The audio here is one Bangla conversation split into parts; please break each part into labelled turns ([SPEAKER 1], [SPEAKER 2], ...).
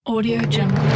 [SPEAKER 1] Audio Jungle.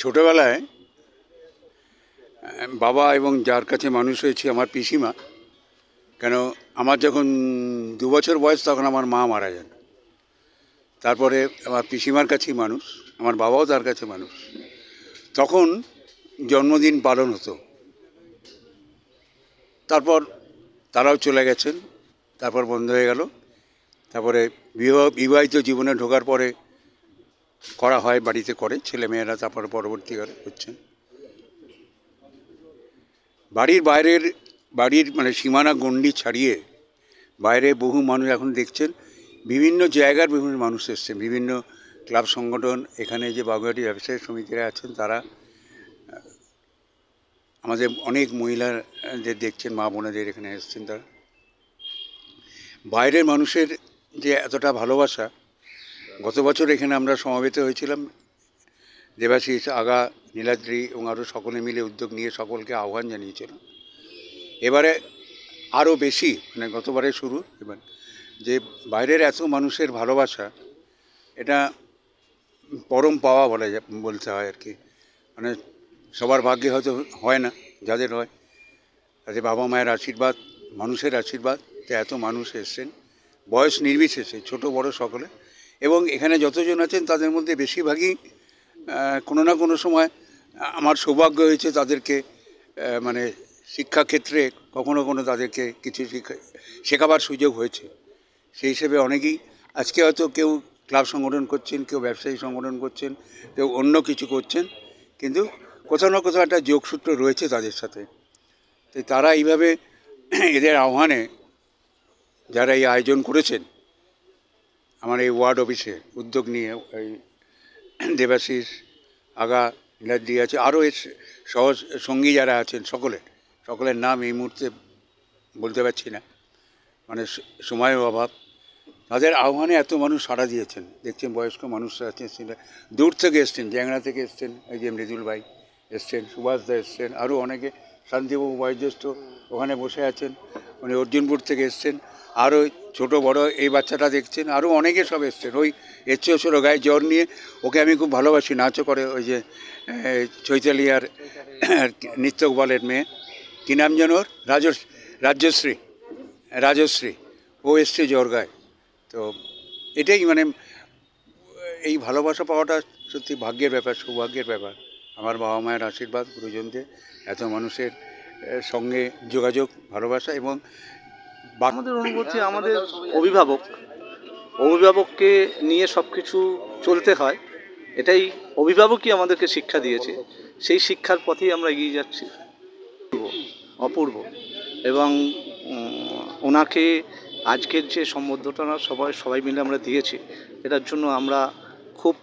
[SPEAKER 2] ছোটোবেলায় বাবা এবং যার কাছে মানুষ হয়েছি আমার পিসিমা, কেন আমার যখন 2 বছর বয়স তখন আমার মা মারা যান। তারপরে আমার পিসিমার কাছেই মানুষ, আমার বাবাও তার কাছে মানুষ। তখন জন্মদিন পালন হতো, তারপর তারাও চলে গেছেন, তারপর বন্ধ হয়ে গেল। তারপরে বিবাহিত জীবনে ঢোকার পরে করা হয়, বাড়িতে করে ছেলেমেয়েরা, তারপরে পরবর্তীকালে হচ্ছেন। বাড়ির মানে সীমানা গণ্ডি ছাড়িয়ে বাইরে বহু মানুষ এখন দেখছেন, বিভিন্ন জায়গার বিভিন্ন মানুষ এসছেন, বিভিন্ন ক্লাব সংগঠন। এখানে যে বাগুইআটি ব্যবসায়ী সমিতিরা আছেন তারা, আমাদের অনেক মহিলাদের দেখছেন, মা বোনেদের এখানে এসছেন তারা। বাইরের মানুষের যে এতটা ভালোবাসা, গত বছর এখানে আমরা সমবেত হয়েছিলাম, দেবাশিস, আগা, নীলাদ্রি এবং আরও সকলে মিলে উদ্যোগ নিয়ে সকলকে আহ্বান জানিয়েছিলাম। এবারে আরও বেশি, মানে গতবারে শুরু, এবার যে বাইরের এত মানুষের ভালোবাসা, এটা পরম পাওয়া বলতে হয় আর কি। মানে সবার ভাগ্যে হয়তো হয় না, যাদের হয় তাদের বাবা মায়ের আশীর্বাদ, মানুষের আশীর্বাদ, এত মানুষ এসছেন বয়স নির্বিশেষে, ছোট বড় সকলে। এবং এখানে যতজন আছেন তাদের মধ্যে বেশিরভাগই কোনো না কোনো সময় আমার সৌভাগ্য হয়েছে তাদেরকে মানে শিক্ষাক্ষেত্রে কখনো তাদেরকে কিছু শেখাবার সুযোগ হয়েছে। সেই হিসেবে অনেকেই আজকে হয়তো কেউ ক্লাব সংগঠন করছেন, কেউ ব্যবসায়ী সংগঠন করছেন, কেউ অন্য কিছু করছেন, কিন্তু কোথাও না কোথাও একটা যোগসূত্র রয়েছে তাদের সাথে। তো তারা এইভাবে এদের আহ্বানে যারা এই আয়োজন করেছেন আমার এই ওয়ার্ড অফিসে উদ্যোগ নিয়ে, এই দেবাশিস, আগা, নীলাদ্রি আছে, আরও এর সঙ্গী যারা আছেন সকলের নাম এই মুহূর্তে বলতে পারছি না, মানে সময়ের অভাব। তাদের আহ্বানে এত মানুষ সাড়া দিয়েছেন, দেখছেন বয়স্ক মানুষরা আছেন, দূর থেকে এসছেন, জ্যাংড়া থেকে এসছেন, এই যে মৃদুল ভাই এসছেন, সুভাষদা এসছেন, আরও অনেকে, শান্তিবাবু বয়োজ্যেষ্ঠ ওখানে বসে আছেন, উনি অর্জুনপুর থেকে এসছেন, আরও ছোট বড় এই বাচ্চাটা দেখছেন, আরও অনেকে সব এসছেন। ওই এসছে ছোটো গায়ে জ্বর নিয়ে, ওকে আমি খুব ভালোবাসি, নাচও করে, ওই যে চৈতালি আর নিত্যগোপালের মেয়ে, কী নাম যেন ওর, রাজশ্রী, ও এসছে জ্বর গায়ে। তো এটাই মানে এই ভালোবাসা পাওয়াটা সত্যি ভাগ্যের ব্যাপার, সৌভাগ্যের ব্যাপার। আমার বাবা মায়ের আশীর্বাদ, গুরুজনদের, এত মানুষের সঙ্গে যোগাযোগ, ভালোবাসা। এবং
[SPEAKER 3] আমাদের অনুভূতি, আমাদের অভিভাবককে নিয়ে সব কিছু চলতে হয়, এটাই অভিভাবকই আমাদেরকে শিক্ষা দিয়েছে, সেই শিক্ষার পথেই আমরা এগিয়ে যাচ্ছি। অপূর্ব। এবং ওনাকে আজকের যে সম্বর্ধনা সবাই মিলে আমরা দিয়েছি, এটার জন্য আমরা খুব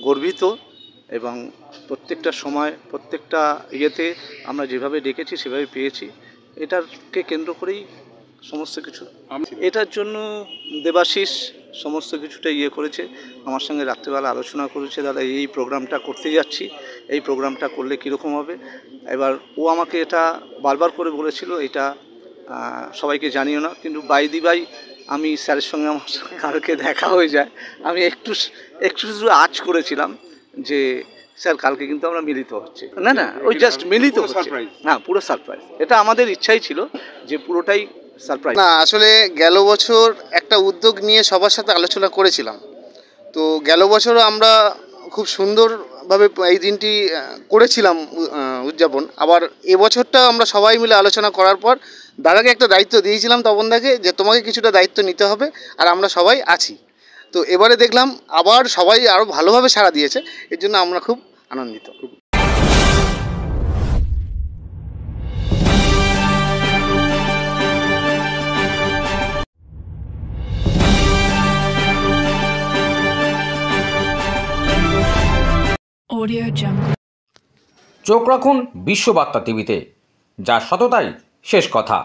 [SPEAKER 3] গর্বিত। এবং প্রত্যেকটা সময়, প্রত্যেকটা ইয়েতে আমরা যেভাবে ডেকেছি সেভাবে পেয়েছি, এটাকে কেন্দ্র করেই সমস্ত কিছু। এটার জন্য দেবাশিস সমস্ত কিছুটা করেছে, আমার সঙ্গে রাত্রেবেলা আলোচনা করেছে, দাদা এই প্রোগ্রামটা করতে যাচ্ছি, এই প্রোগ্রামটা করলে কীরকম হবে। এবার ও আমাকে এটা বারবার করে বলেছিল, এটা সবাইকে জানিও না, কিন্তু বাই আমি স্যারের সঙ্গে আমার কালকে দেখা হয়ে যায়, আমি একটু শুধু আঁচ করেছিলাম যে স্যার কালকে কিন্তু আমরা মিলিত হচ্ছে, না না ওই জাস্ট মিলিত হচ্ছে, হ্যাঁ পুরো সারপ্রাইজ। এটা আমাদের ইচ্ছাই ছিল যে পুরোটাই সারপ্রাইজ।
[SPEAKER 1] না আসলে গেল বছর একটা উদ্যোগ নিয়ে সবার সাথে আলোচনা করেছিলাম, তো গেল বছরও আমরা খুব সুন্দরভাবে এই দিনটি করেছিলাম উদযাপন। আবার এবছরটা আমরা সবাই মিলে আলোচনা করার পর দাদাকে একটা দায়িত্ব দিয়েছিলাম, তপনদাকে, যে তোমাকে কিছুটা দায়িত্ব নিতে হবে, আর আমরা সবাই আছি। তো এবারে দেখলাম আবার সবাই আরও ভালোভাবে সাড়া দিয়েছে, এর জন্য আমরা খুব আনন্দিত।
[SPEAKER 4] Audio Jungle.
[SPEAKER 5] চোখ রাখুন বিশ্ববার্তা টিভিতে, যার সততাই শেষ কথা।